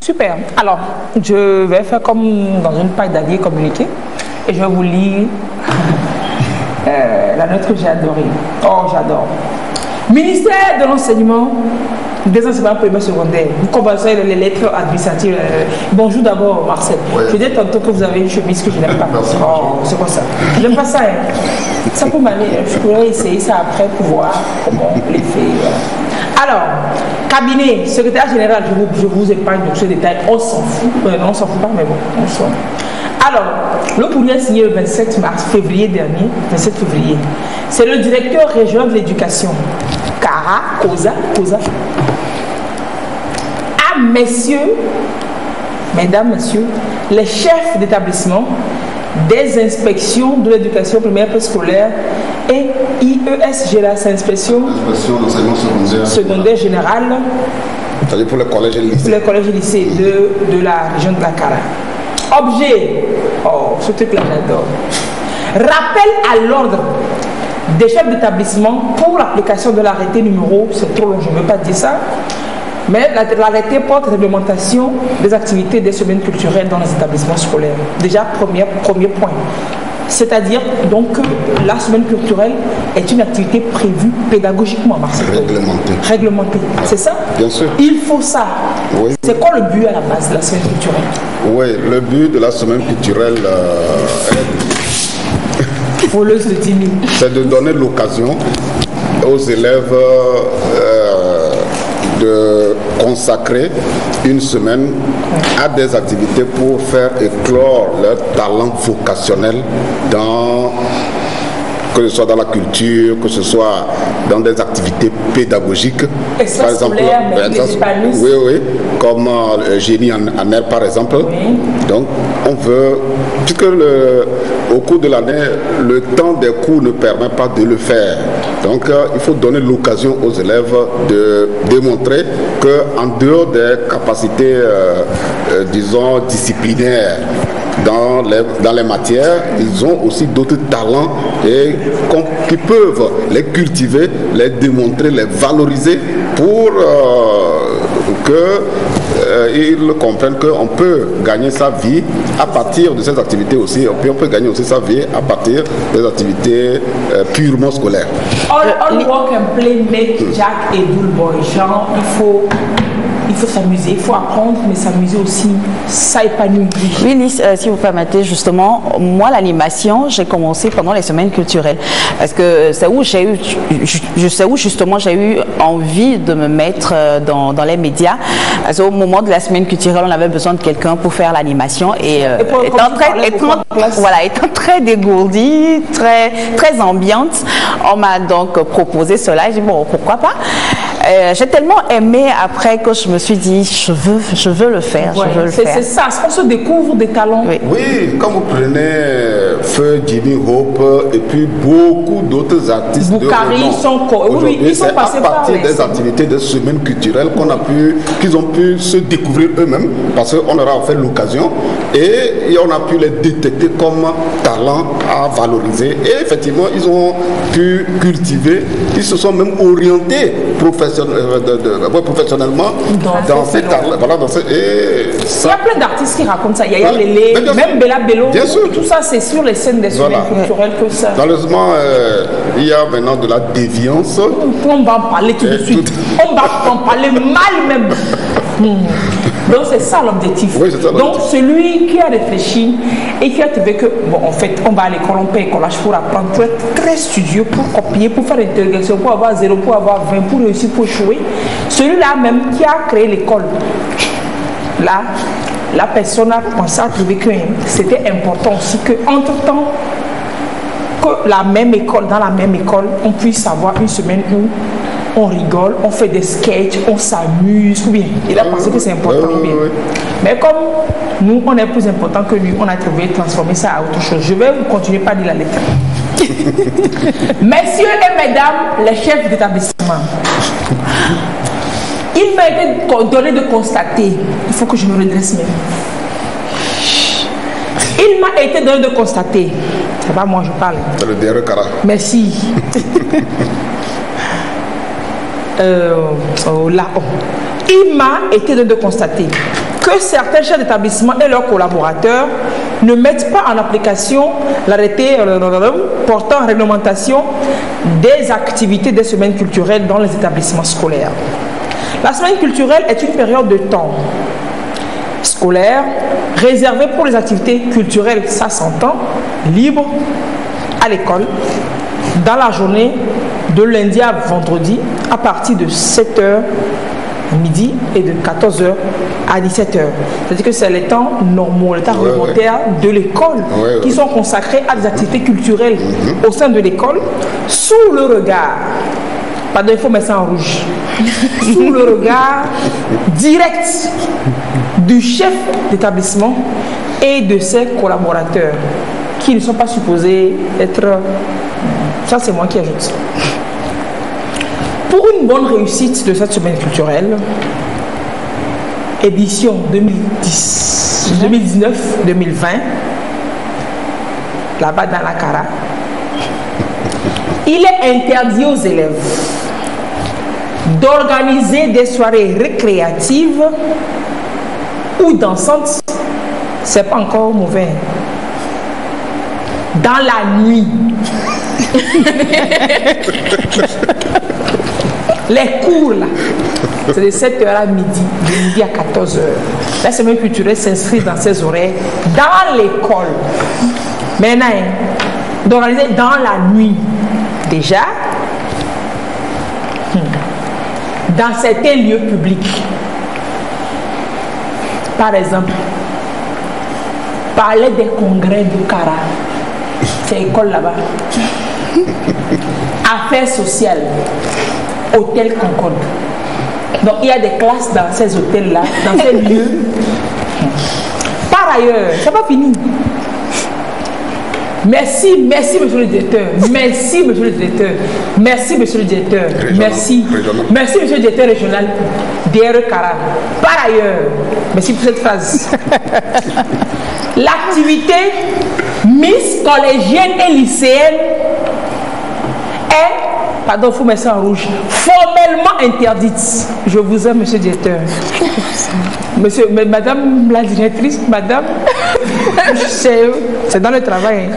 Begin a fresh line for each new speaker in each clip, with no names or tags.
Super. Alors, je vais faire comme dans une page d'alliés communiqué et je vais vous lire la note que j'ai adorée. Oh, j'adore. Ministère de l'enseignement, des enseignements primaires secondaires. Vous commencez les lettres administratives. Bonjour d'abord, Marcel. Ouais. Je dis tantôt que vous avez une chemise que je n'aime pas. Oh, c'est quoi ça? Je n'aime pas ça. Hein. Ça pour m'aller. Je pourrais essayer ça après pour voir comment les faire. Alors, cabinet, secrétaire général, je vous épargne de ce détail. On s'en fout. Non, on s'en fout pas, mais bon, on s'en fout. Alors, le courrier signé le 27 février dernier, 27 février, c'est le directeur régional de l'éducation, Kara Koza, à messieurs, mesdames, messieurs, les chefs d'établissement des inspections de l'éducation primaire préscolaire et IESG, c'est inspection d'enseignement secondaire général.
C'est-à-dire pour les collèges et lycées.
Pour les collèges et lycées de la région de la Kara. Objet, oh, ce truc-là j'adore. Rappel à l'ordre des chefs d'établissement pour l'application de l'arrêté numéro, c'est trop long, je ne veux pas dire ça, mais l'arrêté porte réglementation des activités des semaines culturelles dans les établissements scolaires. Déjà, premier point. C'est-à-dire donc que la semaine culturelle est une activité prévue pédagogiquement, Marcel. Réglementée. C'est ça?
Bien sûr.
Il faut ça.
Oui.
C'est quoi le but à la base de la semaine culturelle?
Oui, le but de la semaine culturelle
voleuse de 10 000.
C'est de donner l'occasion aux élèves de consacrer une semaine à des activités pour faire éclore leur talent vocationnel que ce soit dans la culture, que ce soit dans des activités pédagogiques.
Par exemple,
oui, comme génie en air par exemple. Oui. Donc, on veut, puisque au cours de l'année, le temps des cours ne permet pas de le faire. Donc, il faut donner l'occasion aux élèves de démontrer qu'en dehors des capacités, disons, disciplinaires, dans les matières, ils ont aussi d'autres talents et qui peuvent les cultiver, les démontrer, les valoriser pour qu'ils comprennent qu'on peut gagner sa vie à partir de ces activités aussi. On peut gagner aussi sa vie à partir des activités purement scolaires.
All work and play make Jack a dull boy. Genre, il faut s'amuser, il faut apprendre, mais s'amuser aussi, ça épanouit.
Oui, Lise, si vous permettez, justement, moi, l'animation, j'ai commencé pendant les semaines culturelles. Parce que c'est où j'ai eu, justement, j'ai eu envie de me mettre dans les médias. Parce qu'au moment de la semaine culturelle, on avait besoin de quelqu'un pour faire l'animation. Et étant très dégourdie, très ambiante, on m'a donc proposé cela. J'ai dit, bon, pourquoi pas? J'ai tellement aimé après que je me suis dit, je veux le faire, je veux le faire.
C'est ça, on se découvre des talents.
Oui, quand vous prenez Feu, Jimmy Hope et puis beaucoup d'autres artistes
Boukari, ils sont passés
à partir des activités de semaines culturelles qu'ils ont pu se découvrir eux-mêmes parce qu'on leur a offert l'occasion et on a pu les détecter comme talents à valoriser et effectivement ils ont pu cultiver, ils se sont même orientés professionnellement dans ces talents. Voilà,
il y a plein d'artistes qui racontent ça. Il y a Lélé, même Bella Bello.
Bien sûr.
Tout ça, c'est sur les scènes des semaines culturelles que ça.
Malheureusement, il y a maintenant de la déviance.
On va en parler tout de suite. On va en parler mal même. Donc c'est ça l'objectif.
Oui,
donc celui qui a réfléchi et qui a trouvé que, bon, en fait, on va à l'école, on paye collage pour apprendre, pour être très studieux, pour copier, pour faire l'interrogation, pour avoir 0, pour avoir 20, pour réussir, pour échouer. Celui-là même qui a créé l'école, là, la personne a pensé à trouver que c'était important aussi qu'entre-temps, que dans la même école, on puisse avoir une semaine où on rigole, on fait des sketchs, on s'amuse, ou bien. Il a pensé que c'est important. Bien. Mais comme nous, on est plus important que lui, on a trouvé transformer ça à autre chose. Je vais vous continuer par dire la lettre. Messieurs et mesdames, les chefs d'établissement, il m'a été donné de constater, il faut que je me redresse même. Il m'a été donné de constater, c'est pas moi je parle.
C'est le dernier cara.
Merci. il m'a été de constater que certains chefs d'établissement et leurs collaborateurs ne mettent pas en application l'arrêté portant réglementation des activités des semaines culturelles dans les établissements scolaires. La semaine culturelle est une période de temps scolaire réservée pour les activités culturelles, ça s'entend, libres à l'école, dans la journée de lundi à vendredi à partir de 7h midi et de 14h à 17h. C'est-à-dire que c'est les temps normaux, les temps réglementaires de l'école qui sont consacrés à des activités culturelles au sein de l'école sous le regard, pardon, il faut mettre ça en rouge, sous le regard direct du chef d'établissement et de ses collaborateurs qui ne sont pas supposés être... Ça, c'est moi qui ajoute. Pour une bonne réussite de cette semaine culturelle, édition 2019-2020, là-bas dans la Cara, il est interdit aux élèves d'organiser des soirées récréatives ou dansantes, c'est pas encore mauvais, dans la nuit. Les cours là, c'est de 7h à midi, de midi à 14h. La semaine culturelle s'inscrit dans ces horaires dans l'école. Maintenant, d'organiser dans la nuit. Déjà, dans certains lieux publics. Par exemple, parler des congrès du Cara. C'est l'école là-bas. Affaires sociales. Hôtel Concorde. Donc il y a des classes dans ces hôtels-là, dans ces lieux. Par ailleurs, c'est pas fini. Merci, monsieur le directeur. Merci, monsieur le directeur. Merci, monsieur le directeur. Merci. Merci, monsieur le directeur régional DRE Cara. Par ailleurs, merci pour cette phrase. L'activité Miss collégienne et lycéenne est, pardon, il faut mettre ça en rouge, formellement interdite. Je vous aime, monsieur le directeur. Monsieur, madame la directrice, madame, c'est dans le travail.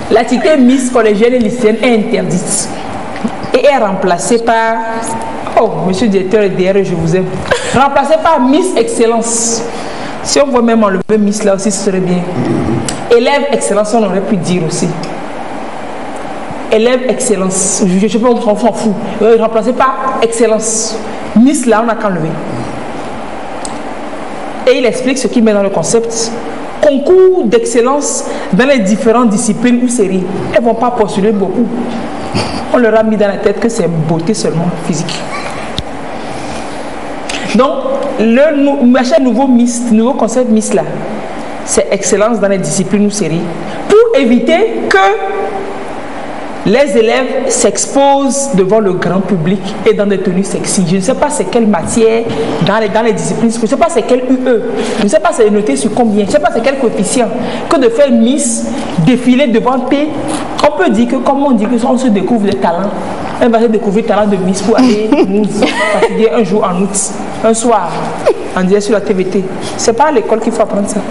L'activité Miss collégienne et lycéenne est interdite et est remplacée par, oh, monsieur le directeur et DR, je vous aime, remplacée par Miss Excellence. Si on voit même enlever Miss là aussi, ce serait bien. Élève Excellence, on aurait pu dire aussi. Élève Excellence, je ne sais pas, on s'en fout. Remplacé par Excellence. Miss là, on n'a qu'à enlever. Et il explique ce qu'il met dans le concept. Concours d'excellence dans les différentes disciplines ou séries. Elles ne vont pas postuler beaucoup. On leur a mis dans la tête que c'est beauté seulement physique. Donc, le nouveau concept Miss là, c'est excellence dans les disciplines ou séries. Pour éviter que les élèves s'exposent devant le grand public et dans des tenues sexy. Je ne sais pas c'est quelle matière dans les disciplines, je ne sais pas c'est quel UE, je ne sais pas c'est noté sur combien, je ne sais pas c'est quel coefficient que de faire Miss défiler devant P. On peut dire que, comme on dit que on se découvre des talents, on va se découvrir le talent de Miss pour aller nous fatiguer un jour en août, un soir, en direct sur la TVT. C'est pas à l'école qu'il faut apprendre ça.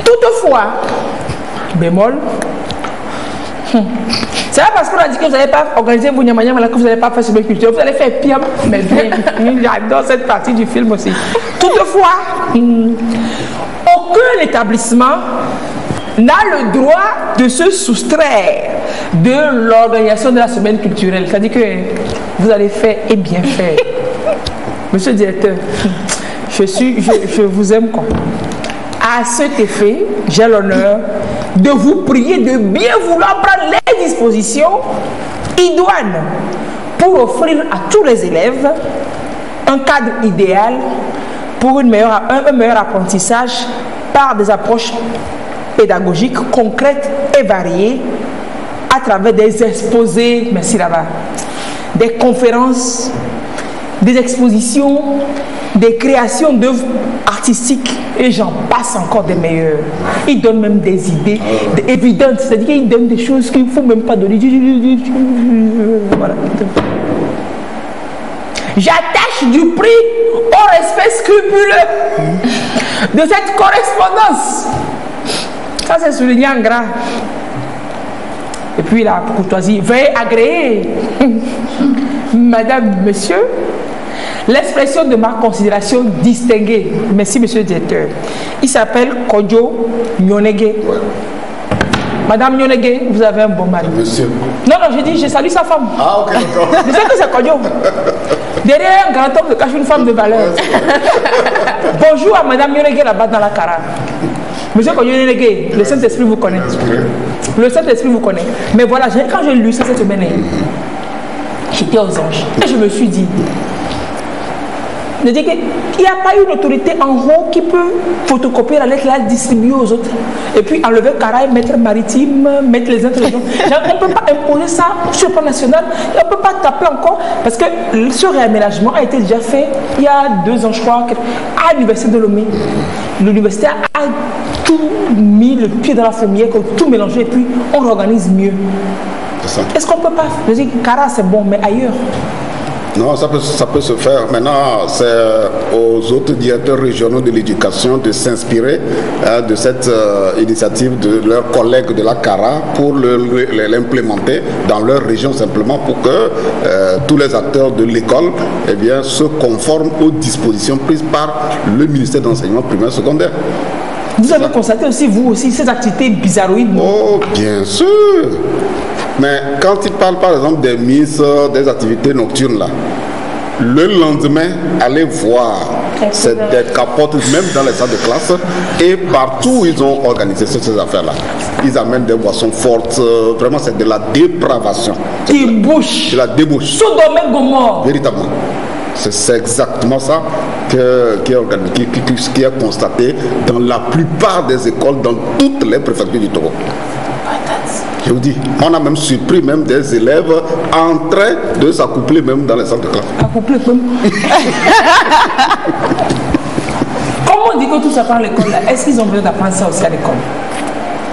Toutefois, bémol, c'est pas parce qu'on a dit que vous n'allez pas organiser vos nyamanyam que vous n'allez pas faire semaine culturelle, vous allez faire pire, mais bien. J'adore cette partie du film aussi. Toutefois, aucun établissement n'a le droit de se soustraire de l'organisation de la semaine culturelle. C'est-à-dire que vous allez faire et bien faire. Monsieur le directeur, je vous aime quoi. À cet effet, j'ai l'honneur de vous prier de bien vouloir prendre les dispositions idoines pour offrir à tous les élèves un cadre idéal pour un meilleur apprentissage par des approches pédagogiques concrètes et variées à travers des exposés, merci là-bas, des conférences, des expositions des créations d'œuvres artistiques et j'en passe encore des meilleurs. Ils donnent même des idées évidentes, c'est-à-dire qu'ils donnent des choses qu'il ne faut même pas donner. Voilà. J'attache du prix au respect scrupuleux de cette correspondance. Ça, c'est souligné en gras. Et puis la courtoisie, veuillez agréer, madame, monsieur, l'expression de ma considération distinguée. Merci, monsieur le directeur. Il s'appelle Kodjo Nyonege. Madame Nyonege, vous avez un bon mari.
Monsieur.
Non, j'ai dit, je salue sa femme.
Ah, ok, d'accord.
Je sais que c'est Kodjo. Derrière un grand homme se cache une femme de valeur. Bonjour à madame Nyonege là-bas dans la Cara. Monsieur Kodjo Nyonege, le Saint-Esprit vous connaît. Le Saint-Esprit vous connaît. Mais voilà, quand j'ai lu ça cette semaine, j'étais aux anges. Et je me suis dit, il n'y a pas une autorité en haut qui peut photocopier la lettre, la distribuer aux autres. Et puis enlever Caraï, mettre maritime, mettre les autres régions. On ne peut pas imposer ça sur le plan national. On ne peut pas taper encore. Parce que ce réaménagement a été déjà fait il y a 2 ans, je crois, à l'université de Lomé. L'université a tout mis le pied dans la fourmilière, tout mélangé, et puis on organise mieux. Est-ce qu'on ne peut pas? Je dis Cara, c'est bon, mais ailleurs.
Non, ça peut se faire. Maintenant, c'est aux autres directeurs régionaux de l'éducation de s'inspirer de cette initiative de leurs collègues de la CARA pour l'implémenter dans leur région simplement pour que tous les acteurs de l'école se conforment aux dispositions prises par le ministère d'enseignement primaire et secondaire.
Vous avez constaté aussi, vous aussi, ces activités bizarroïdes?
Oh, bien sûr. Mais quand il parle par exemple des mises, des activités nocturnes là, le lendemain, allez voir, c'est des capotes même dans les salles de classe et partout ils ont organisé ces affaires-là. Ils amènent des boissons fortes, vraiment c'est de la dépravation.
Débouche.
C'est la débouche.
Sodome et Gomorrhe.
Véritablement. C'est exactement ça qui est constaté dans la plupart des écoles, dans toutes les préfectures du Togo. Je vous dis, on a même surpris même des élèves en train de s'accoupler même dans les salles de classe.
Accoupler même. Comment on dit que tout ça part à l'école? Est-ce qu'ils ont besoin d'apprendre ça aussi à l'école?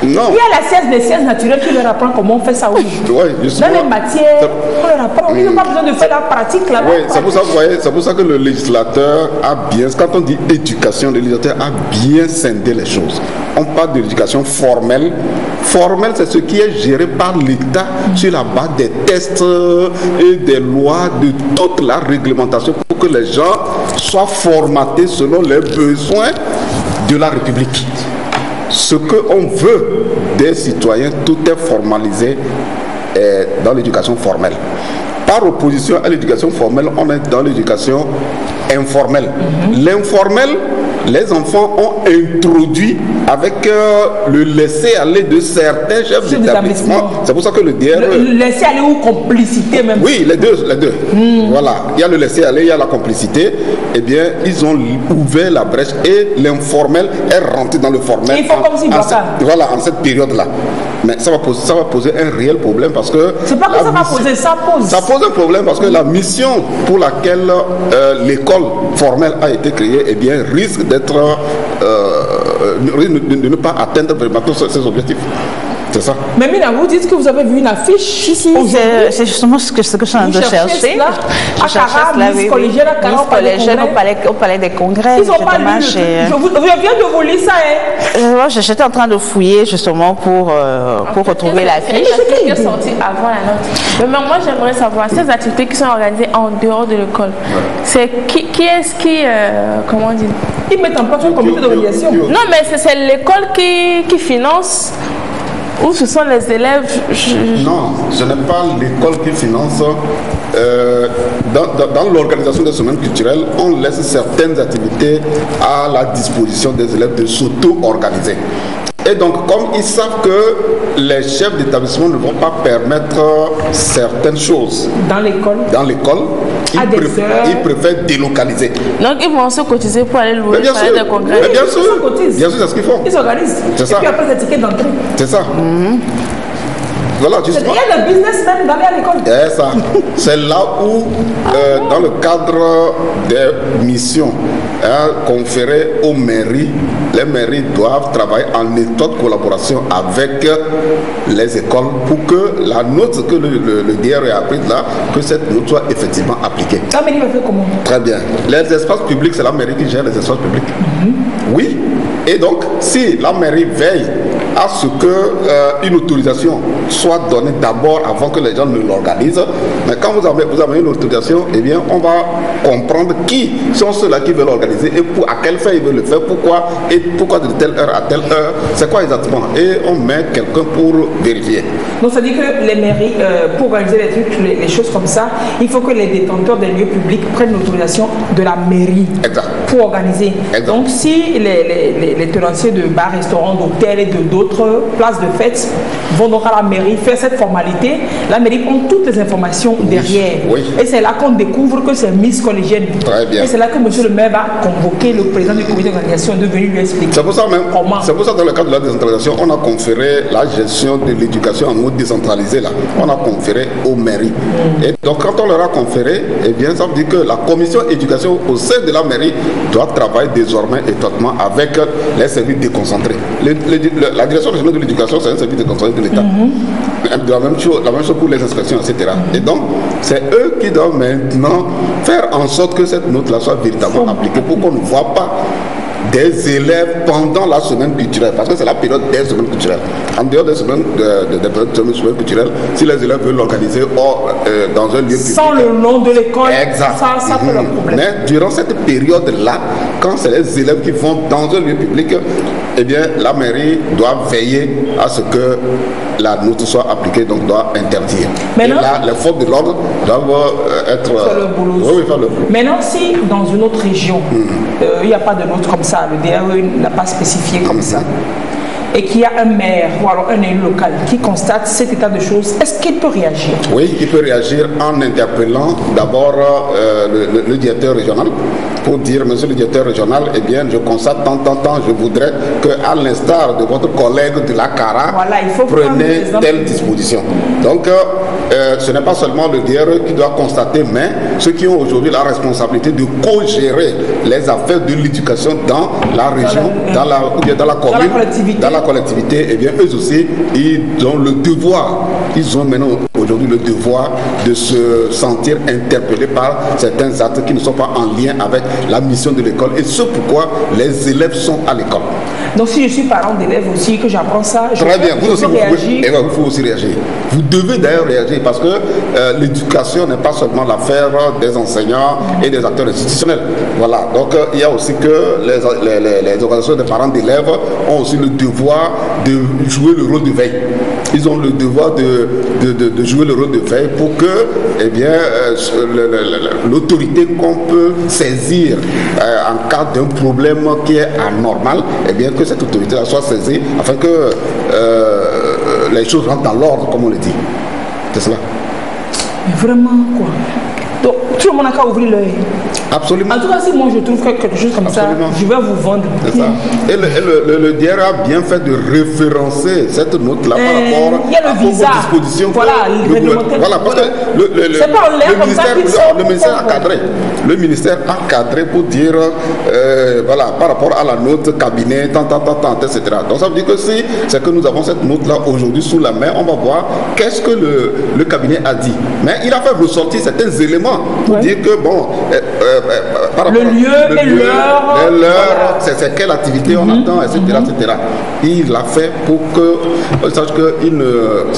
Non.
Il y a la science des sciences naturelles qui leur apprend comment on fait ça aujourd'hui.
Oui,
dans les matières, on leur apprend. Ils n'ont pas besoin de faire la pratique là-bas.
Oui, c'est pour ça, vous voyez, c'est pour ça que le législateur a bien, quand on dit éducation, le législateur a bien scindé les choses. On parle de l'éducation formelle. Formelle, c'est ce qui est géré par l'État sur la base des tests et des lois, de toute la réglementation pour que les gens soient formatés selon les besoins de la République. Ce qu'on veut des citoyens, tout est formalisé dans l'éducation formelle. Par opposition à l'éducation formelle, on est dans l'éducation informelle. L'informel, les enfants ont introduit avec le laisser-aller de certains chefs d'établissement. C'est pour ça que le DRE...
Le laisser-aller ou complicité même.
Oui, les deux. Voilà. Il y a le laisser-aller, il y a la complicité. Eh bien, ils ont ouvert la brèche et l'informel est rentré dans le formel.
Il faut comme s'il doit ça.
Voilà, en cette période-là. Mais ça va poser un réel problème parce que...
C'est pas que ça va poser, ça pose.
Ça pose un problème parce que la mission pour laquelle l'école formelle a été créée, eh bien, risque d'être... de ne pas atteindre vraiment ces objectifs. C'est ça.
Mais Mina, vous dites que vous avez vu une affiche.
Si, c'est justement ce que je suis en train de chercher.
Là, à Cara, Miss collégienne à Cara,
au palais des congrès.
Ils ont pas lu. Je viens de vous lire ça.
J'étais en train de fouiller justement pour retrouver l'affiche.
Qui est sortie avant la note. Mais moi, j'aimerais savoir, ces activités qui sont organisées en dehors de l'école, c'est qui est-ce qui... comment dire?
Ils mettent en place un comité d'organisation.
Non, mais c'est l'école qui finance. Ou ce sont les élèves?
Non, ce n'est pas l'école qui finance. Dans l'organisation des semaines culturelles, on laisse certaines activités à la disposition des élèves de s'auto-organiser. Et donc, comme ils savent que les chefs d'établissement ne vont pas permettre certaines choses
dans l'école,
ils préfèrent délocaliser.
Donc, ils vont se cotiser pour aller louer des congrès.
Mais bien sûr, c'est ce qu'ils font.
Ils s'organisent.
C'est ça.
Et puis après, c'est ticket d'entrée.
C'est ça. Voilà,
il y a le business même d'aller à l'école.
C'est ça. C'est là où, dans le cadre des missions conférées aux mairies, les mairies doivent travailler en étroite collaboration avec les écoles pour que la note que le DRE a prise là, que cette note soit effectivement appliquée.
La mairie va faire comment?
Très bien. Les espaces publics, c'est la mairie qui gère les espaces publics. Oui. Et donc, si la mairie veille à ce qu'une autorisation soit donnée d'abord avant que les gens ne l'organisent, mais quand vous avez une autorisation, eh bien, on va comprendre qui sont ceux-là qui veulent l'organiser et à quelle fin ils veulent le faire, pourquoi de telle heure à telle heure, c'est quoi exactement. Et on met quelqu'un pour vérifier. Donc, ça dit que les mairies, pour organiser les trucs, les choses comme ça, il faut que les détenteurs des lieux publics prennent l'autorisation de la mairie pour organiser. Donc, si les tenanciers de bars, restaurants, d'hôtels et d'autres places de fête vont donc à la mairie faire cette formalité, la mairie prend toutes les informations derrière. Et c'est là qu'on découvre que c'est Miss Collégienne. Et c'est là que monsieur le maire va convoquer le président du comité d'organisation de venir lui expliquer. C'est pour ça même, c'est pour ça dans le cadre de la décentralisation, on a conféré la gestion de l'éducation en mode décentralisé là. On a conféré aux mairies. Et donc quand on leur a conféré, eh bien ça veut dire que la commission éducation au sein de la mairie doit travailler désormais étroitement avec les services déconcentrés. La direction régionale de l'éducation, c'est un service déconcentré de l'État. La même chose pour les inspections, etc. Et donc, c'est eux qui doivent maintenant faire en sorte que cette note-là soit véritablement appliquée pour qu'on ne voit pas des élèves pendant la semaine culturelle, parce que c'est la période des semaines culturelles. En dehors des semaines culturelles, si les élèves veulent l'organiser dans un lieu public. Sans le nom de l'école, ça peut leur problème. Mais durant cette période-là, quand c'est les élèves qui vont dans un lieu public, eh bien, la mairie doit veiller à ce que la note soit appliquée, donc doit interdire. Maintenant, et là, les forces de l'ordre doivent être... Faire le boulot. Oui, faire le boulot. Maintenant, si dans une autre région, il n'y a pas de note comme ça, le DRE n'a pas spécifié comme ça, et qu'il y a un maire ou alors un élu local qui constate cet état de choses, est-ce qu'il peut réagir? Oui, il peut réagir en interpellant d'abord le directeur régional pour dire, monsieur le directeur régional, eh bien, je constate tant, je voudrais qu'à l'instar de votre collègue de la CARA, prenez telle disposition. Donc, ce n'est pas seulement le DRE qui doit constater, mais ceux qui ont aujourd'hui la responsabilité de co-gérer les affaires de l'éducation dans la région, dans la commune, dans la collectivité, eh bien, eux aussi, ils ont le devoir, ils ont maintenant aujourd'hui le devoir de se sentir interpellés par certains actes qui ne sont pas en lien avec la mission de l'école et ce pourquoi les élèves sont à l'école. Donc si je suis parent d'élèves aussi, que j'apprends ça, je peux réagir. Et il faut aussi réagir. Vous devez d'ailleurs réagir parce que l'éducation n'est pas seulement l'affaire des enseignants et des acteurs institutionnels. Voilà, donc il y a aussi que les organisations des parents d'élèves ont aussi le devoir de jouer le rôle de veille. Ils ont le devoir de jouer le rôle de veille pour que, eh bien, l'autorité qu'on peut saisir en cas d'un problème qui est anormal, eh bien, que cette autorité-là soit saisie afin que les choses rentrent dans l'ordre, comme on le dit. C'est cela. Mais vraiment, quoi? Donc, tout le monde a qu'à ouvrir l'œil. Absolument. En tout cas, si moi je trouve quelque chose comme ça, je vais vous vendre. C'est ça. Et le DRE a bien fait de référencer cette note-là par rapport à vos dispositions. Voilà, parce que le ministère a cadré. Le ministère a cadré pour dire, voilà, par rapport à la note cabinet, etc. Donc ça veut dire que si c'est que nous avons cette note-là aujourd'hui sous la main, on va voir qu'est-ce que le cabinet a dit. Mais il a fait ressortir certains éléments pour dire que, bon, par rapport le lieu et l'heure, c'est quelle activité on attend, etc., etc. Il l'a fait pour que sache que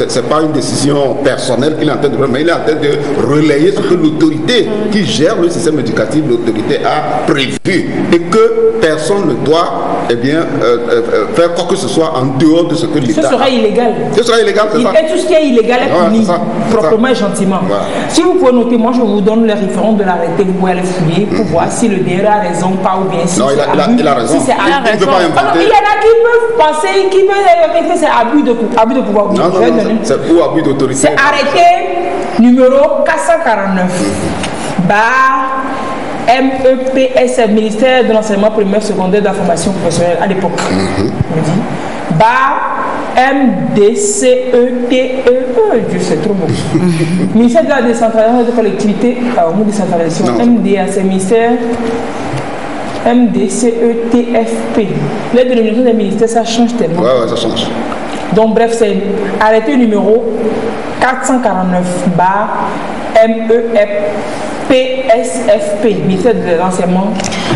c'est pas une décision personnelle qu'il est en train de prendre, mais il est en train de relayer ce que l'autorité qui gère le système éducatif, l'autorité a prévu, et que personne ne doit, eh bien, faire quoi que ce soit en dehors de ce que l'État. Ce sera illégal. Ce sera illégal, c'est ça. Et tout ce qui est illégal est puni, proprement et gentiment. Si vous pouvez noter, moi je vous donne les références de l'arrêté, vous pouvez aller fouiller pour voir si le DRE a raison, pas ou bien si c'est abus. Il a raison. Si c'est abus. Il y en a qui peuvent penser, qui peuvent dire que c'est abus de pouvoir. Non, c'est pour abus d'autorité. C'est arrêté numéro 449. MEPS, ministère de l'enseignement primaire, secondaire, de la formation professionnelle à l'époque.
Dieu, c'est trop beau. Ministère de la décentralisation des collectivités, au mot décentralisation, MDA, c'est ministère MDCETFP. Les dénominations des ministères, ça change tellement.
Ouais, ça change.
Donc, bref, c'est arrêté numéro 449/MEFPSFP, ministère de l'enseignement.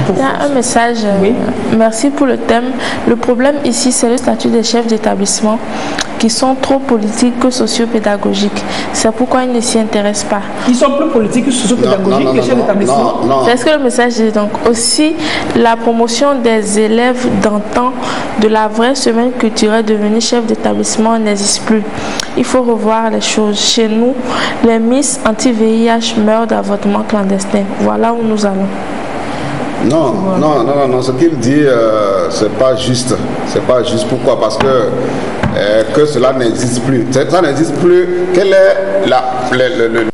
Il y a un message.
Oui.
Merci pour le thème. Le problème ici, c'est le statut des chefs d'établissement qui sont trop politiques que socio-pédagogiques. C'est pourquoi ils ne s'y intéressent pas.
Ils sont plus politiques que socio-pédagogiques, les chefs d'établissement.
C'est ce que le message dit. Donc aussi, la promotion des élèves d'antan de la vraie semaine culturelle devenue chef d'établissement n'existe plus. Il faut revoir les choses. Chez nous, les Miss anti-VIH meurent d'avortement clandestin. Voilà où nous allons.
Non, ce qu'il dit, c'est pas juste. C'est pas juste. Pourquoi? Parce que cela n'existe plus. Ça n'existe plus. Quel est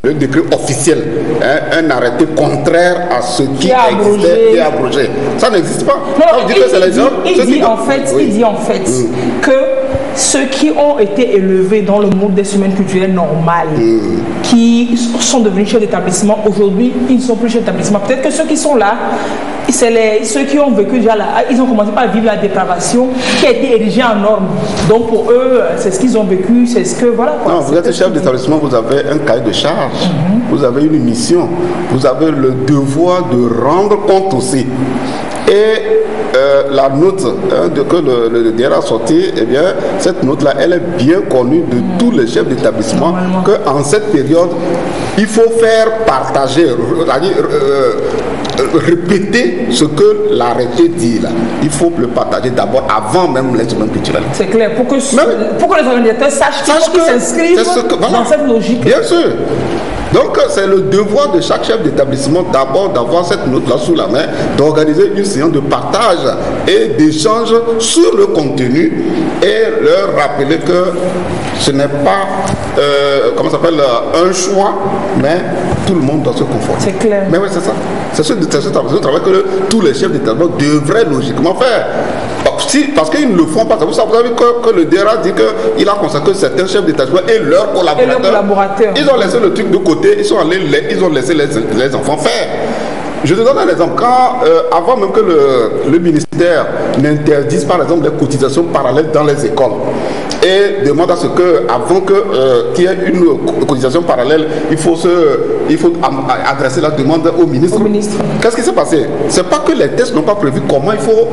le décret officiel? Un arrêté contraire à ce qui existait et abrogé. Ça n'existe pas.
Il dit en fait que ceux qui ont été élevés dans le monde des semaines culturelles normales, qui sont devenus chefs d'établissement, aujourd'hui, ils ne sont plus chefs d'établissement. Peut-être que ceux qui sont là, c'est ceux qui ont vécu déjà là, ils ont commencé par vivre la dépravation qui a été érigée en norme. Donc pour eux, c'est ce qu'ils ont vécu, c'est ce que voilà. Quoi.
Non, vous êtes chef d'établissement, vous avez un cahier de charge, vous avez une mission, vous avez le devoir de rendre compte aussi. Et la note que le DR a sortie, eh bien, cette note-là, elle est bien connue de tous les chefs d'établissement, qu'en cette période, il faut faire partager, répéter ce que l'arrêté dit là. Il faut le partager d'abord avant même les semaines culturelles.
C'est clair, pour que les organisateurs sachent qu'ils s'inscrivent dans cette logique.
Bien sûr. Donc c'est le devoir de chaque chef d'établissement d'abord d'avoir cette note-là sous la main, d'organiser une séance de partage et d'échange sur le contenu et leur rappeler que ce n'est pas un choix, mais tout le monde doit se conformer.
C'est clair.
Mais oui, c'est ça. C'est ce travail que tous les chefs d'établissement devraient logiquement faire. Parce qu'ils ne le font pas. Vous savez que le DRA dit qu'il a consacré certains chefs d'établissement et leurs collaborateurs. Ils ont laissé le truc de côté, ils ont laissé les enfants faire. Je te donne un exemple. Avant même que le ministère n'interdise par exemple les cotisations parallèles dans les écoles et demande à ce que, avant qu'il y ait une cotisation parallèle, il faut adresser la demande au ministre. Qu'est-ce qui s'est passé? C'est pas que les tests n'ont pas prévu comment il faut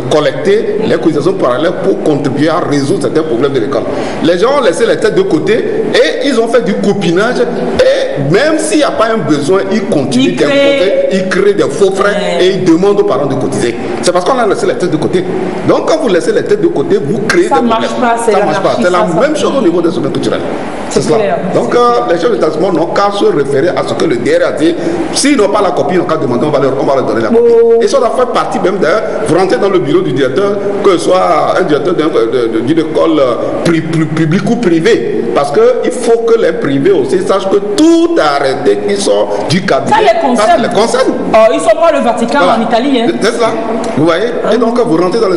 collecter les cotisations parallèles pour contribuer à résoudre certains problèmes de l'école. Les gens ont laissé les tests de côté et ils ont fait du copinage et même s'il n'y a pas un besoin, ils continuent ils créent des faux frais et ils demandent aux parents de cotiser. C'est parce qu'on a laissé les têtes de côté. Donc quand vous laissez les têtes de côté, vous créez des problèmes. Ça marche pas. C'est la même chose au niveau des semaines culturelles. C'est cela. Donc les chefs d'établissement n'ont qu'à se référer à ce que le DR a dit. S'ils n'ont pas la copie, ils n'ont qu'à demander, on va leur donner la copie. Et ça doit faire partie même d'ailleurs, vous rentrez dans le bureau du directeur, que ce soit un directeur d'une école publique ou privée. Parce qu'il faut que les privés aussi sachent que tout arrêté qui sort du cabinet,
ça les concerne. Ils ne sont pas le Vatican en Italie.
C'est ça. Vous voyez. Et donc quand vous rentrez dans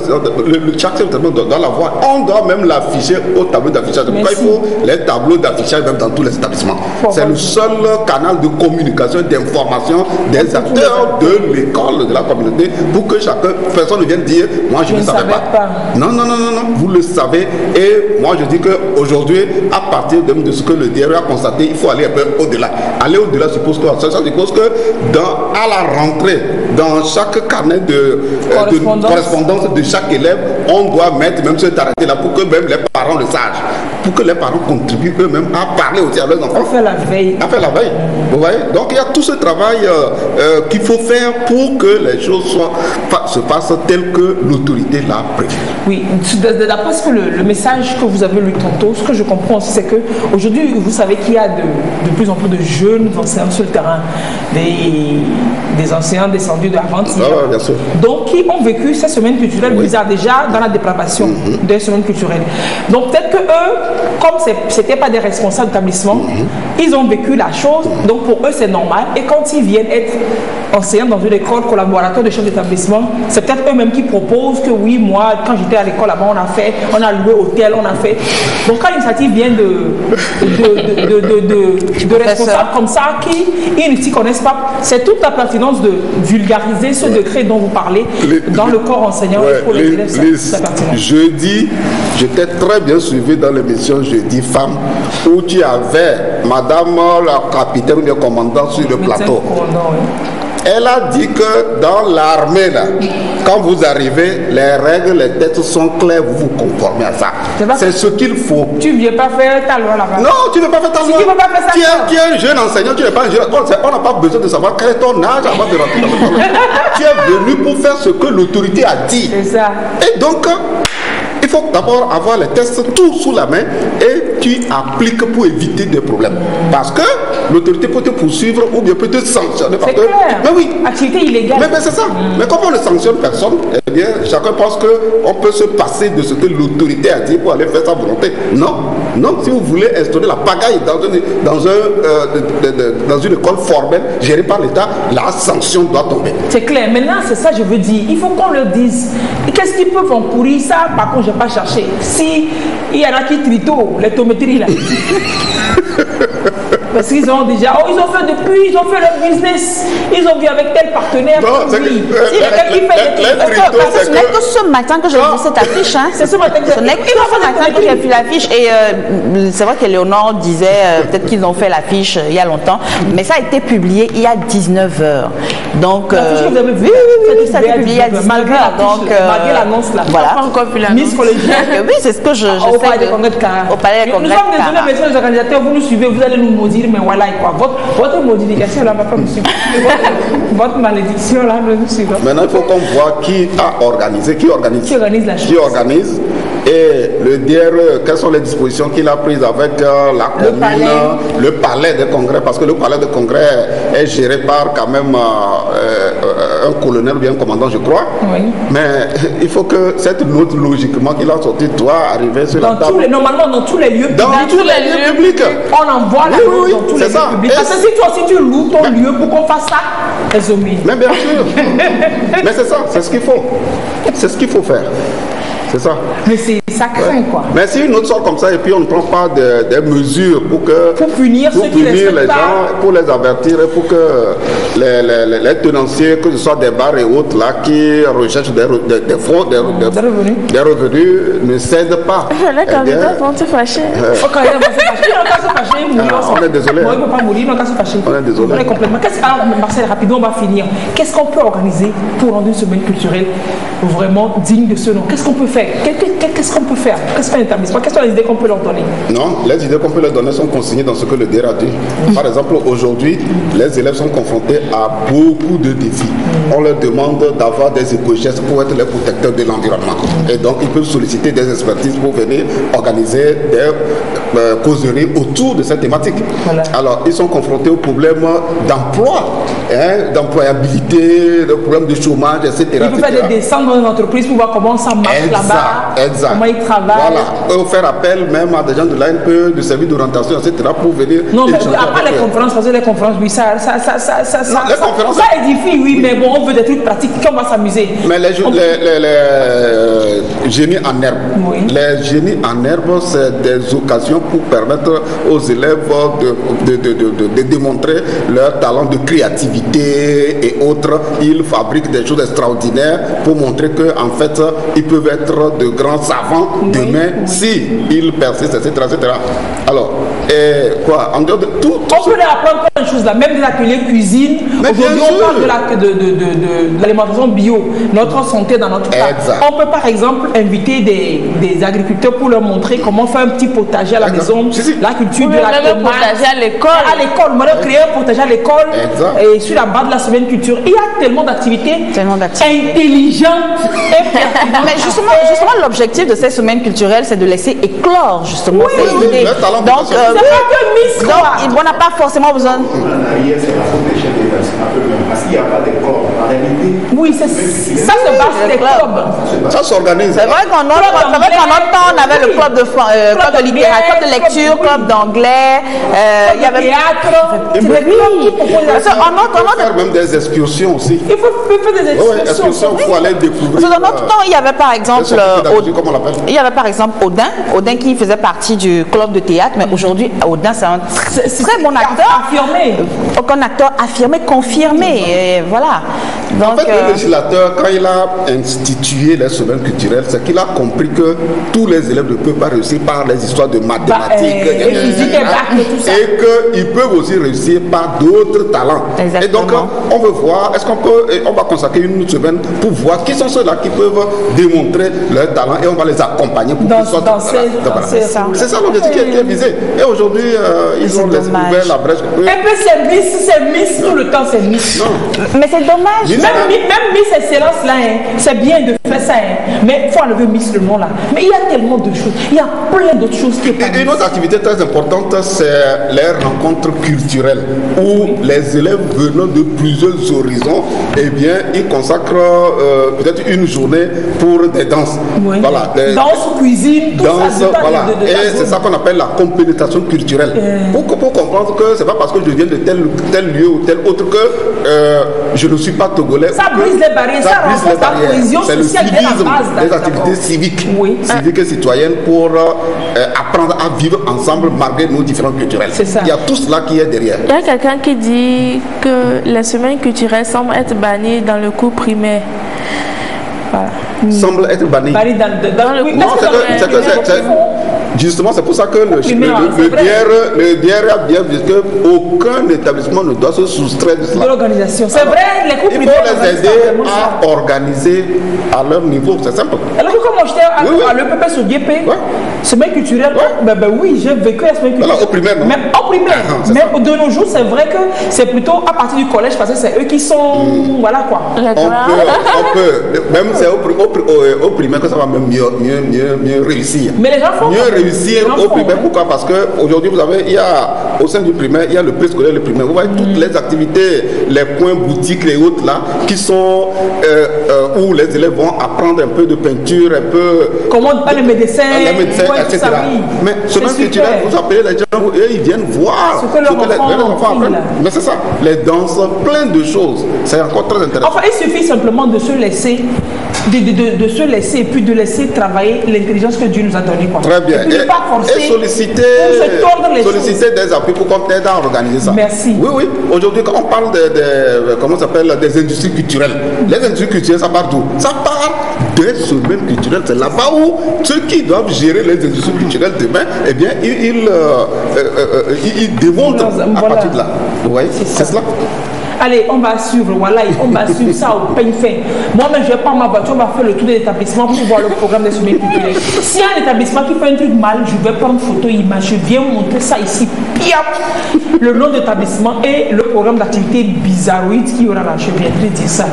chaque établissement doit l'avoir. On doit même l'afficher au tableau d'affichage. Pourquoi il faut les tableaux d'affichage même dans tous les établissements? C'est le seul canal de communication, d'information des acteurs de l'école, de la communauté, pour que personne ne vienne dire moi je ne savais pas. Non. Vous le savez. Et moi je dis qu'aujourd'hui, à partir de ce que le DRE a constaté, il faut aller un peu au-delà. Aller au-delà suppose quoi? Ça suppose que à la rentrée, dans chaque carnet de correspondance de chaque élève, on doit mettre même cet arrêté-là pour que même les parents le sachent. Pour que les parents contribuent eux-mêmes à parler aussi à leurs enfants.
À faire la veille.
Vous voyez? Donc il y a tout ce travail qu'il faut faire pour que les choses se passent tel que l'autorité l'a prévu.
Oui, d'après le message que vous avez lu tantôt, ce que je comprends aussi, c'est qu'aujourd'hui, vous savez qu'il y a de plus en plus de jeunes enseignants sur le terrain, des enseignants descendus de l'avant-hier.
Bien sûr.
Donc, qui ont vécu cette semaine culturelle bizarre déjà dans la dépravation des semaines culturelles. Donc, peut-être qu'eux, comme c'était pas des responsables d'établissement, ils ont vécu la chose, donc pour eux c'est normal. Et quand ils viennent être enseignants dans une école, collaborateurs de chef d'établissement, c'est peut-être eux-mêmes qui proposent que oui, moi, quand j'étais à l'école là-bas, on a loué hôtel, on a fait. Donc quand l'initiative vient de responsables comme ça qui ne s'y connaissent pas, c'est toute la pertinence de vulgariser ce décret dont vous parlez dans le corps enseignant pour les élèves.
Jeudi, j'étais très bien suivi dans l'émission Jeudi Femmes où tu avais Madame la capitaine ou le commandant sur le plateau. Elle a dit que dans l'armée, là, quand vous arrivez, les règles, les textes sont clairs, vous vous conformez à ça. C'est ce qu'il faut.
Tu ne viens pas faire ta loi là-bas.
Non, tu ne veux pas faire ta loi.
Tu ne veux pas faire ça.
Tu es un jeune enseignant, tu n'es pas un jeune. On n'a pas besoin de savoir quel est ton âge avant de rentrer dans le travail. Tu es venu pour faire ce que l'autorité a dit.
C'est ça.
Et donc, il faut d'abord avoir les tests tout sous la main et tu appliques pour éviter des problèmes. Parce que l'autorité peut te poursuivre ou bien peut te sanctionner.
C'est clair.
Mais oui.
Activité illégale.
Mais c'est ça. Mais comme on ne sanctionne personne, eh bien, chacun pense qu'on peut se passer de ce que l'autorité a dit pour aller faire sa volonté. Non. Non, si vous voulez instaurer la pagaille dans une école formelle gérée par l'État, la sanction doit tomber.
C'est clair. Maintenant, c'est ça que je veux dire. Il faut qu'on leur dise. Qu'est-ce qu'ils peuvent encourir ça? Par contre, je n'ai pas cherché. Si il y en a qui trito, les tométries là. Parce qu'ils ont déjà, ils ont fait depuis, ils ont fait leur business, ils ont vu avec tel partenaire.
Non, c'est ce n'est que ce matin que j'ai vu cette affiche. Hein.
C'est ce matin que j'ai
vu l'affiche. Et c'est vrai que Léonore disait peut-être qu'ils ont fait l'affiche il y a longtemps, mais ça a été publié il y a 19h. Donc,
l'affiche que vous avez vue,
oui, ça a été publié il y a 19h.
Malgré l'annonce là.
Voilà.
Pas encore vu la Miss collégienne.
Oui, c'est ce que je sais.
Au Palais des Congrès de Cara.
Au Palais des Congrès
de Cara. Nous sommes désolés, messieurs les organisateurs, vous nous suivez, vous allez nous maudire, mais voilà quoi. Votre modification là va pas me suivre. Votre malédiction là ne nous suit pas.
Maintenant, il faut qu'on voit qui a organisé, qui organise
la chose.
Qui organise. Et le DRE, quelles sont les dispositions qu'il a prises avec la commune, le palais des congrès, parce que le palais des congrès est géré par quand même un colonel ou bien un commandant, je crois.
Oui.
Mais il faut que cette note, logiquement, qu'il a sortie, doit arriver sur la table.
Normalement, dans tous les lieux publics.
Dans tous les lieux publics.
On envoie la note dans tous les lieux publics. Parce que si toi aussi tu loues ton lieu pour qu'on fasse ça,
mais bien sûr. Mais c'est ça, c'est ce qu'il faut. C'est ce qu'il faut faire. C'est ça.
Mais ça craint quoi.
Mais si une autre sort comme ça et puis on ne prend pas des mesures pour
punir ceux qui
les gens, pour les avertir et pour que les tenanciers, que ce soit des bars et autres là qui recherchent des fonds, des revenus, ne cèdent pas.
Les candidats vont se fâcher.
On est désolé.
On ne peut pas mourir, on ne peut se fâcher.
On est désolé.
On est complètement. Marcel, rapidement, on va finir. Qu'est-ce qu'on peut organiser pour rendre une semaine culturelle vraiment digne de ce nom? Qu'est-ce qu'on peut faire? Qu'est-ce qu'on peut faire? Qu'est-ce qu'un établissement? Quelles sont les idées qu'on peut leur donner?
Non, les idées qu'on peut leur donner sont consignées dans ce que le DER a dit. Par exemple, aujourd'hui, les élèves sont confrontés à beaucoup de défis. On leur demande d'avoir des éco-gestes pour être les protecteurs de l'environnement. Et donc, ils peuvent solliciter des expertises pour venir organiser des causeries autour de cette thématique. Voilà. Alors, ils sont confrontés aux problèmes d'emploi, d'employabilité, des problèmes de chômage, etc.
Ils peuvent faire des descentes dans une entreprise pour voir comment ça marche là-bas.
Exact.
Comment ils travaillent.
Voilà. Faire appel même à des gens de l'ANPE, du service d'orientation, etc. pour venir.
Non, mais après les conférences, parce que les conférences, oui, ça édifie, oui, mais bon, on veut des trucs pratiques, on va s'amuser.
Mais les génies en herbe, les génies en herbe, c'est des occasions pour permettre aux élèves de démontrer leur talent de créativité et autres. Ils fabriquent des choses extraordinaires pour montrer qu'en fait, ils peuvent être de grands savants demain si ils persistent, etc. Alors, en dehors de tout.
On peut leur apprendre plein de choses là, même des ateliers cuisine. Aujourd'hui, on parle de l'alimentation bio, notre santé dans notre cas. On peut par exemple inviter des agriculteurs pour leur montrer comment faire un petit potager à la maison, la culture de la tomate.
Potager à l'école.
On va créer un potager à l'école et sur la base de la semaine culture. Il y a tellement d'activités intelligentes et pertinentes.
Mais justement, l'objectif de cette semaine culturelle, c'est de laisser éclore justement ces idées.
Donc,
Donc, on n'a pas forcément besoin.
Parce qu'il n'y a pas de corps. En réalité,
oui, ça se base sur les clubs.
Ça s'organise.
C'est vrai qu'en notre temps, on avait le club de littérature, club de lecture, club d'anglais, il y avait
théâtre.
On faire même des excursions aussi.
Il faut faire des excursions.
Il faut aller découvrir.
Dans notre temps, il y avait par exemple,
comment on l'appelle?
Il y avait par exemple Odin qui faisait partie du club de théâtre, mais aujourd'hui, Odin, c'est un très bon acteur.
Affirmé.
Un acteur affirmé, confirmé. Et voilà. Donc,
en fait, le législateur, quand il a institué les semaines culturelles, c'est qu'il a compris que tous les élèves ne peuvent pas réussir par les histoires de mathématiques et qu'ils peuvent aussi réussir par d'autres talents.
Exactement.
Et donc, on veut voir, on va consacrer une semaine pour voir qui sont ceux-là qui peuvent démontrer leur talent et on va les accompagner pour qu'ils soient c'est ça l'objectif qui est visé. Et aujourd'hui, ils ont ouvert la brèche.
Et puis c'est Miss tout le temps, c'est Miss.
Non. Mais c'est dommage.
Même Miss Excellence là, c'est bien de faire ça, mais il faut enlever Miss le nom là. Mais il y a tellement de choses, il y a plein d'autres choses qui est
Une autre activité très importante, c'est les rencontres culturelles où les élèves venant de plusieurs horizons, eh bien, ils consacrent peut-être une journée pour des danses.
Oui.
Voilà,
danse, cuisine, tout ça.
Voilà. Et c'est ça qu'on appelle la compénétration culturelle. Pour comprendre que c'est pas parce que je viens de tel lieu ou tel autre que je ne suis pas togolais.
Ça brise les barrières, ça renforce la cohésion sociale dès la base.
Des activités civiques, civiques et citoyennes pour apprendre à vivre ensemble malgré nos différences culturelles. Il y a tout cela qui est derrière.
Il y a quelqu'un qui dit que les semaines culturelles semblent être bannies dans le cours primaire.
Voilà. Semble être banni. Justement, c'est pour ça que le DIR a bien vu qu'aucun établissement ne doit se soustraire de cela.
De l'organisation. C'est vrai, les cours
privés. Il faut les aider à organiser à leur niveau, c'est simple.
Alors que comme j'étais à l'EPP sur DP, semaine culturelle, oui, j'ai vécu la semaine culturelle.
Alors, au primaire, non?
Même au primaire. Mais de nos jours, c'est vrai que c'est plutôt à partir du collège parce que c'est eux qui sont. Voilà quoi.
On peut. Même c'est au primaire que ça va même mieux réussir.
Mais les gens font
réussir au primaire. Pourquoi? Parce qu'aujourd'hui, vous avez, il y a, au sein du primaire, il y a le préscolaire, le primaire. Vous voyez toutes les activités, les coins boutiques, les autres là, qui sont où les élèves vont apprendre un peu de peinture, un peu.
Comment pas les médecins,
etc.
Ça, oui.
Mais semaine culturelle, vous appelez les gens et ils viennent voir
ce que leurs enfants apprennent.
Mais c'est ça, les danses, plein de choses. C'est encore très intéressant.
Enfin, il suffit simplement de se laisser. De se laisser et puis de laisser travailler l'intelligence que Dieu nous a donnée.
Très bien.
Et pas forcer
solliciter des appuis pour qu'on t'aide à organiser ça.
Merci.
Oui. Aujourd'hui, quand on parle comment ça s'appelle, des industries culturelles, les industries culturelles, ça part d'où? Ça part des semaines culturelles. C'est là-bas où ceux qui doivent gérer les industries culturelles demain, eh bien, ils démontrent à partir de là. Oui, c'est cela.
Allez, on va suivre, voilà, on va suivre ça au pain fin. Moi-même, je vais prendre ma voiture, on va faire le tour de l'établissement pour voir le programme des semaines culturelles. S'il y a un établissement qui fait un truc mal, je vais prendre photo, image, je viens montrer ça ici. Piap, le nom d'établissement et le programme d'activité bizarroïde qui y aura là. Je viendrai dire ça.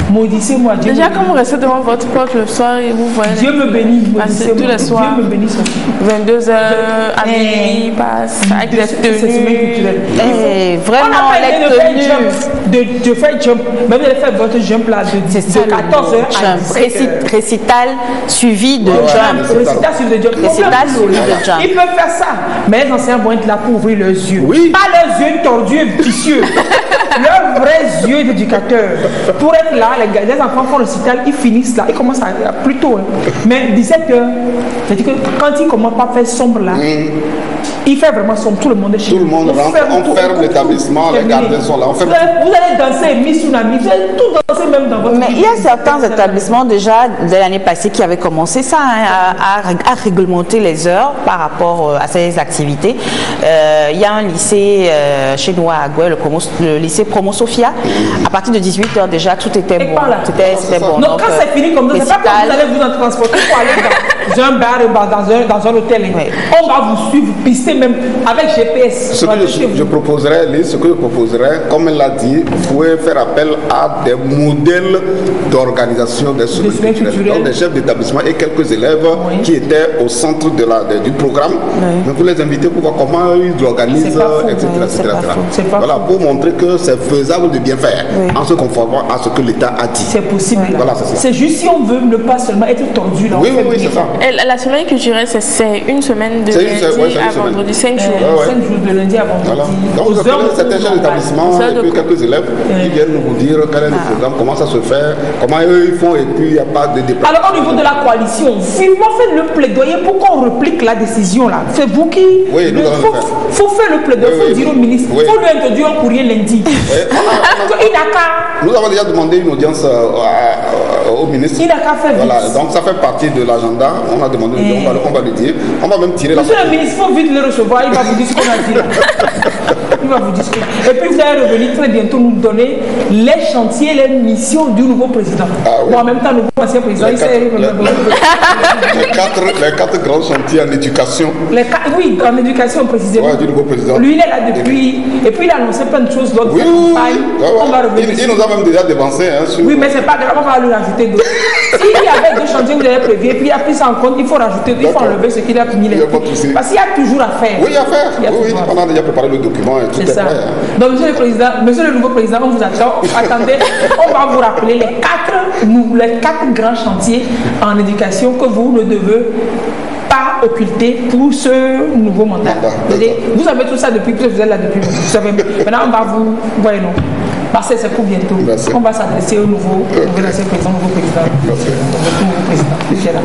Maudissez-moi, Dieu.
Déjà, quand vous restez devant votre porte le soir et vous voyez.
Dieu me bénit,
tous les soirs.
Dieu me bénit.
22h à minuit, passe avec des tenues.
Vraiment, les tenues.
De faire jump. Même de faire votre jump là de 14h à 17h.
Récital suivi de jump.
Récital suivi de jump. Ils peuvent faire ça. Mais les enseignants vont être là pour ouvrir leurs yeux.
Oui.
Pas leurs yeux tordus et vicieux. Leurs vrais yeux d'éducateurs. Pour être là, les enfants font le récital, ils finissent là. Ils commencent plus tôt. Mais 17h, c'est-à-dire que quand ils commencent pas à faire sombre là, il fait vraiment sombre. Tout le monde est chez
nous. Tout le monde rentre, on ferme l'établissement, les gardiens sont là.
Vous allez danser, Miss Tsunami, vous allez tout danser même dans votre.
Mais il y a certains établissements déjà de l'année passée qui avaient commencé ça, à réglementer les heures par rapport à ces activités. Il y a un lycée chez nous à Agoué, le lycée Promo Sophia. À partir de 18h déjà, tout était bon. C'était bon.
Donc quand c'est fini comme ça, c'est pas que vous allez vous en transporter pour aller un bar dans un hôtel. Oui. On va vous suivre, pister même avec GPS.
Ce que je proposerais, comme elle l'a dit, vous pouvez faire appel à des modèles d'organisation des semaines culturelles. Donc des chefs d'établissement et quelques élèves qui étaient au centre du programme. Donc vous les invitez pour voir comment ils organisent, etc. Voilà, pour montrer que c'est faisable de bien faire en se conformant à ce que l'État a dit.
C'est possible. Voilà, c'est juste si on veut ne pas seulement être tordu. Là,
oui, c'est ça.
Et la semaine culturelle, c'est une semaine de lundi à vendredi, 5 jours.
5 jours de lundi à vendredi.
Voilà. Donc vous appelez certains chefs d'établissement et puis quelques élèves qui viennent vous dire quel est le programme, comment ça se fait, comment eux ils font et puis il n'y a pas de déplacement.
Alors au niveau de la coalition, vivement faites le plaidoyer pour qu'on réplique la décision là. C'est vous qui...
Oui, nous allons le faire.
Faut faire le plaidoyer, il faut dire au ministre, il faut lui introduire un courrier lundi.
Nous avons déjà demandé une audience au ministre.
Il n'a qu'à faire vite.
Voilà, donc ça fait partie de l'agenda. On a demandé, on va lui dire. On va même tirer
Monsieur le ministre, il faut vite le recevoir. Il va vous dire ce qu'on a dit là. Il va vous dire ce qu'on a dit. Et puis vous allez revenir très bientôt nous donner les chantiers, les missions du nouveau président. Bon, en même temps, le nouveau ancien président, il sait.
Les 4 grands chantiers en éducation.
Oui, en éducation précisément.
Ouais, du nouveau président.
Lui, il est là depuis. Et puis il a annoncé plein de choses. D'autres on va revenir.
Il nous a même déjà débensé.
Oui, mais c'est pas grave, on va lui rajouter d'autres. S'il y avait 2 chantiers que vous avez prévus, et puis il a pris ça en compte, il faut rajouter, il faut enlever ce qu'il a fini. Parce qu'il y a toujours à faire.
Oui, il y a à faire. Oui, on a déjà préparé le document et tout est prêt.
Donc, monsieur le nouveau président, on vous attend. Attendez, on va vous rappeler les 4 grands chantiers en éducation que vous ne devez pas occulter pour ce nouveau mandat. Vous savez tout ça depuis que vous êtes là depuis. Vous savez, maintenant on va vous. Voyez, non. Parce que c'est pour bientôt. Merci. On va s'adresser au nouveau président, nouveau président. Merci. Nouveau président.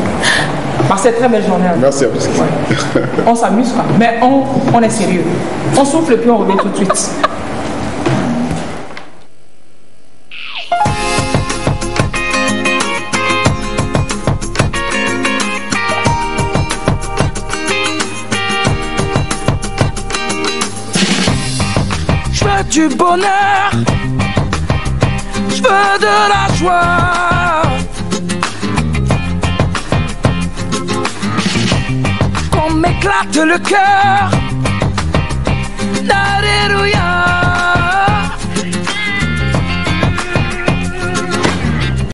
Parce que c'est très belle journée.
Merci à vous.
On s'amuse pas, mais on est sérieux. On souffle et puis on revient tout de suite.
Je veux du bonheur, je veux de la joie, qu'on m'éclate le cœur. Alléluia.